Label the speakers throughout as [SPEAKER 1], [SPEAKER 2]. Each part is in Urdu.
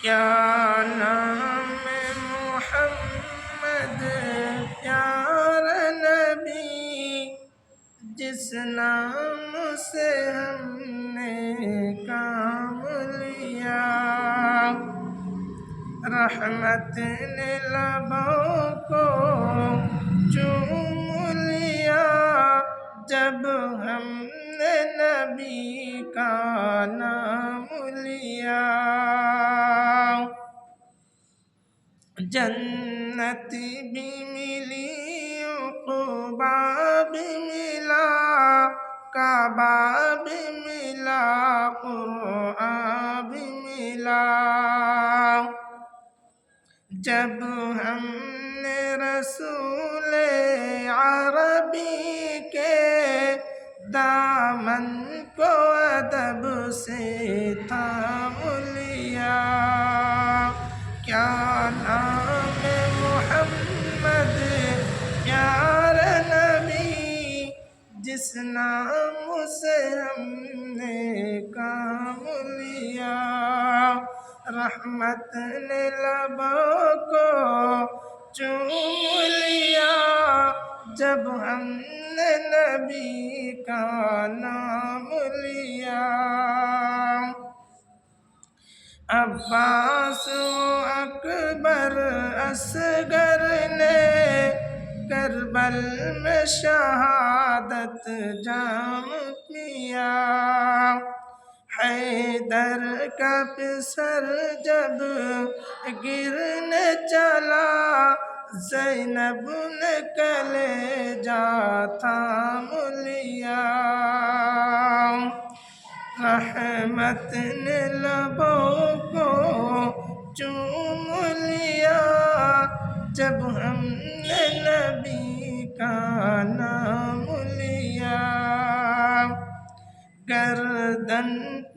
[SPEAKER 1] کیا نام محمد پیارا نبی، جس نام سے ہم نے کام لیا، رحمت نے لبوں کو چوم لیا جب ہم نے نبی کا نام لیا۔ جنت بھی ملی، عقبیٰ بھی ملا، کعبہ بھی ملا، قرآن بھی ملا۔ جب ہم نے رسول عربی کے دامن کو ادب سے تھام لیا، کیا نام محمد پیارا نبی، جس نام سے ہم نے کام لیا، رحمت نے لبوں کو چوم لیا جب ہم نے نبی کا نام لیا۔ عباس و اکبر اصغر نے کربل میں شہادت جام کیا، حیدر کا پسر جب گرنے چلا، زینب نے کلیجہ تھام لیا، رحمت نے لبوں کو چوم لیا جب ہم نے نبی کا نام لیا۔ گردن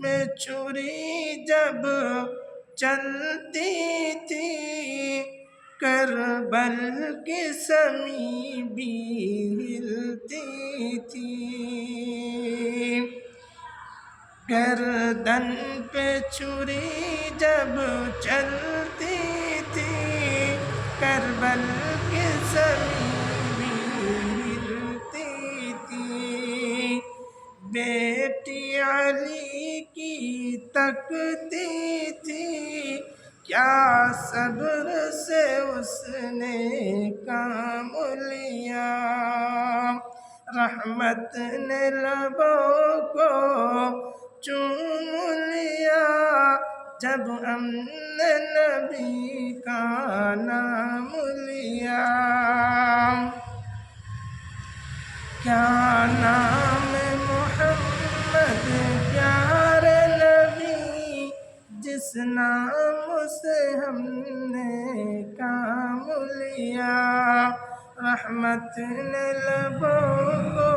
[SPEAKER 1] پہ چھری جب چلتی تھی، کربل کی زمین بھی ہلتی تھی۔ گردن پہ چھری جب چلتی تھی، کربل کی زمین بھی ہلتی تھی۔ بیٹی علی کی تکتی تھی، کیا صبر سے اس نے کام لیا، رحمت نے لبوں کو چوم لیا جب ہم نے نبی کا نام لیا۔ کیا نام محمد پیارے نبی، جس نام سے ہم نے کام لیا، رحمت نے لبوں کو